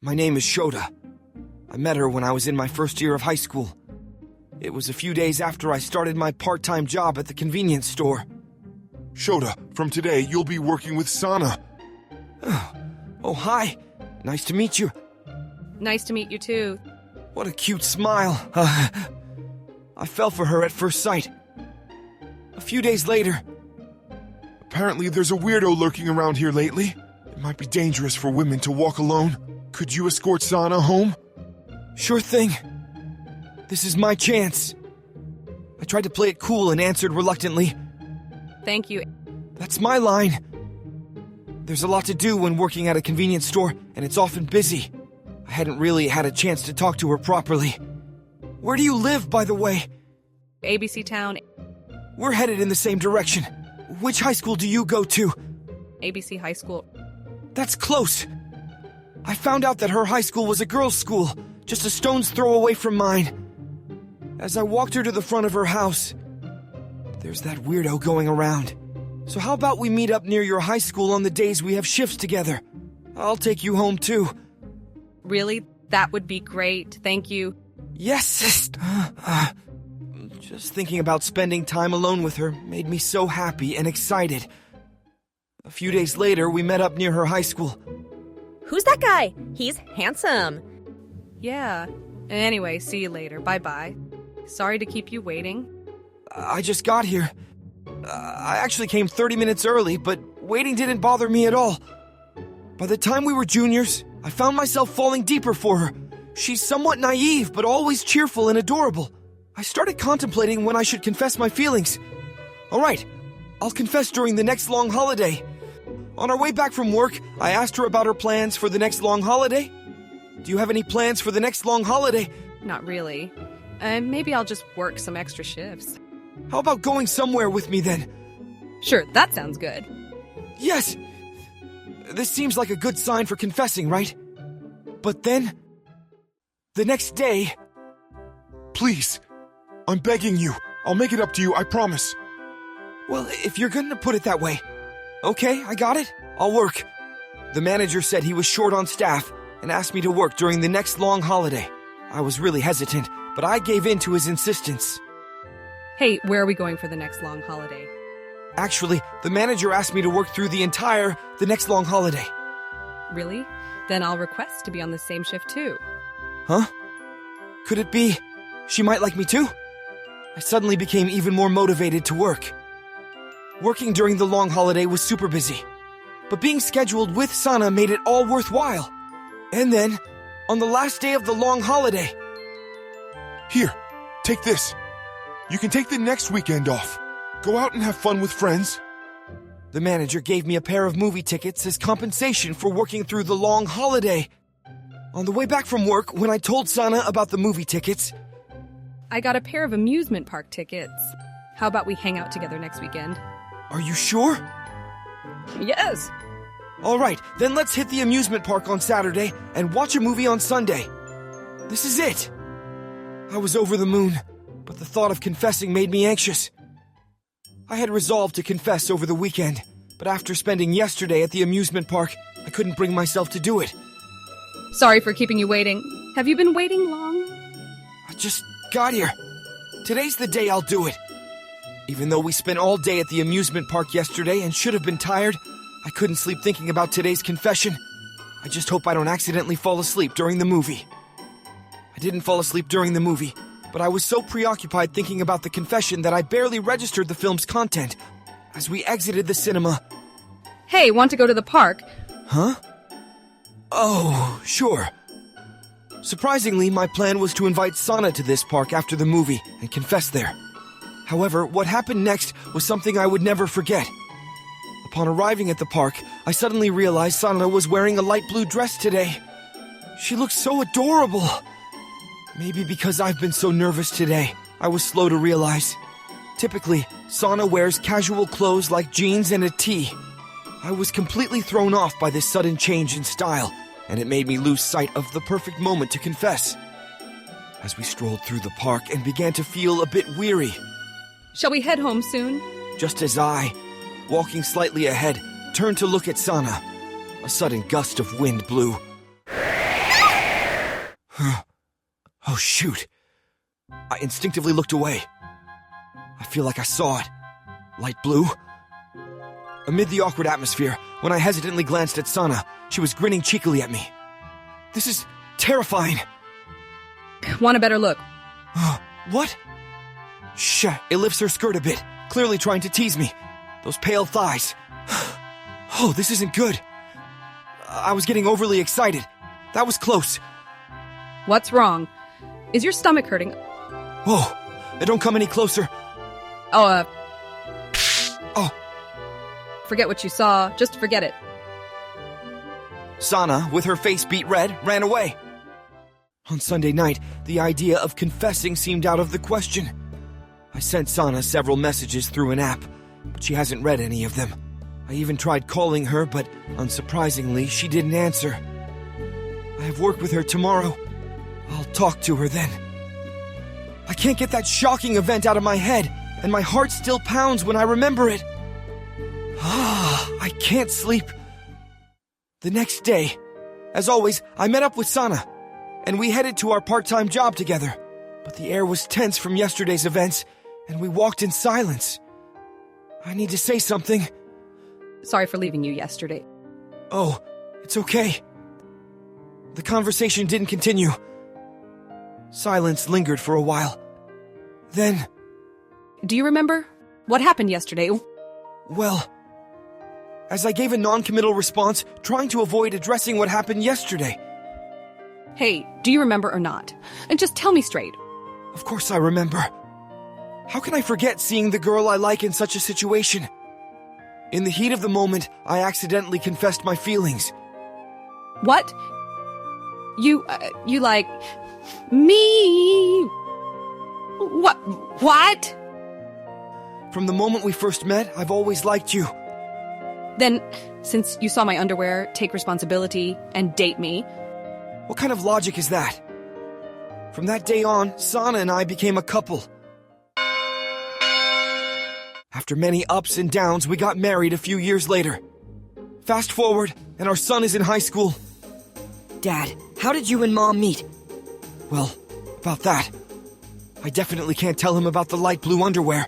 My name is Shota. I met her when I was in my first year of high school. It was a few days after I started my part-time job at the convenience store. Shota, from today, you'll be working with Sana. Oh, hi. Nice to meet you. Nice to meet you too. What a cute smile. I fell for her at first sight. A few days later... Apparently there's a weirdo lurking around here lately. It might be dangerous for women to walk alone. Could you escort Sana home? Sure thing. This is my chance. I tried to play it cool and answered reluctantly. Thank you. That's my line. There's a lot to do when working at a convenience store, and it's often busy. I hadn't really had a chance to talk to her properly. Where do you live, by the way? ABC Town. We're headed in the same direction. Which high school do you go to? ABC High School. That's close. I found out that her high school was a girls' school, just a stone's throw away from mine. As I walked her to the front of her house, there's that weirdo going around. So how about we meet up near your high school on the days we have shifts together? I'll take you home too. Really? That would be great. Thank you. Yes! Just thinking about spending time alone with her made me so happy and excited. A few days later, we met up near her high school. Who's that guy? He's handsome. Yeah. Anyway, see you later. Bye-bye. Sorry to keep you waiting. I just got here. I actually came 30 minutes early, but waiting didn't bother me at all. By the time we were juniors, I found myself falling deeper for her. She's somewhat naive, but always cheerful and adorable. I started contemplating when I should confess my feelings. All right, I'll confess during the next long holiday. On our way back from work, I asked her about her plans for the next long holiday. Do you have any plans for the next long holiday? Not really. Maybe I'll just work some extra shifts. How about going somewhere with me then? Sure, that sounds good. Yes! This seems like a good sign for confessing, right? But then, the next day... Please, I'm begging you. I'll make it up to you, I promise. Well, if you're going to put it that way. Okay, I got it. I'll work. The manager said he was short on staff and asked me to work during the next long holiday. I was really hesitant, but I gave in to his insistence. Hey, where are we going for the next long holiday? Actually, the manager asked me to work through the next long holiday. Really? Then I'll request to be on the same shift too. Huh? Could it be she might like me too? I suddenly became even more motivated to work. Working during the long holiday was super busy, but being scheduled with Sana made it all worthwhile. And then, on the last day of the long holiday... Here, take this. You can take the next weekend off. Go out and have fun with friends. The manager gave me a pair of movie tickets as compensation for working through the long holiday. On the way back from work, when I told Sana about the movie tickets... I got a pair of amusement park tickets. How about we hang out together next weekend? Are you sure? Yes. All right, then let's hit the amusement park on Saturday and watch a movie on Sunday. This is it. I was over the moon, but the thought of confessing made me anxious. I had resolved to confess over the weekend, but after spending yesterday at the amusement park, I couldn't bring myself to do it. Sorry for keeping you waiting. Have you been waiting long? I just got here. Today's the day I'll do it. Even though we spent all day at the amusement park yesterday and should have been tired, I couldn't sleep thinking about today's confession. I just hope I don't accidentally fall asleep during the movie. I didn't fall asleep during the movie, but I was so preoccupied thinking about the confession that I barely registered the film's content. As we exited the cinema... Hey, want to go to the park? Huh? Oh, sure. Surprisingly, my plan was to invite Sana to this park after the movie and confess there. However, what happened next was something I would never forget. Upon arriving at the park, I suddenly realized Sana was wearing a light blue dress today. She looked so adorable. Maybe because I've been so nervous today, I was slow to realize. Typically, Sana wears casual clothes like jeans and a tee. I was completely thrown off by this sudden change in style, and it made me lose sight of the perfect moment to confess. As we strolled through the park and began to feel a bit weary, Shall we head home soon? just as I, walking slightly ahead, turned to look at Sana, a sudden gust of wind blew. Oh, shoot. I instinctively looked away. I feel like I saw it. Light blue? Amid the awkward atmosphere, when I hesitantly glanced at Sana, she was grinning cheekily at me. This is terrifying. Want a better look? What? Shh, it lifts her skirt a bit, clearly trying to tease me. Those pale thighs. Oh, this isn't good. I was getting overly excited. That was close. What's wrong? Is your stomach hurting? Whoa, don't come any closer. Oh, Oh, forget what you saw. Just forget it. Sana, with her face beet red, ran away. On Sunday night, the idea of confessing seemed out of the question. I sent Sana several messages through an app, but she hasn't read any of them. I even tried calling her, but unsurprisingly, she didn't answer. I have work with her tomorrow. I'll talk to her then. I can't get that shocking event out of my head, and my heart still pounds when I remember it. I can't sleep. The next day, as always, I met up with Sana, and we headed to our part-time job together. But the air was tense from yesterday's events, and we walked in silence. I need to say something. Sorry for leaving you yesterday. Oh, it's okay. The conversation didn't continue. Silence lingered for a while. Then, Do you remember? What happened yesterday? well, as I gave a non-committal response, trying to avoid addressing what happened yesterday. Hey, do you remember or not? And just tell me straight. Of course I remember. How can I forget seeing the girl I like in such a situation? In the heat of the moment, I accidentally confessed my feelings. What? You like... me? What? From the moment we first met, I've always liked you. Then, since you saw my underwear, take responsibility, and date me, What kind of logic is that? From that day on, Sana and I became a couple. After many ups and downs, we got married a few years later. Fast forward, and our son is in high school. Dad, how did you and Mom meet? Well, about that. I definitely can't tell him about the light blue underwear.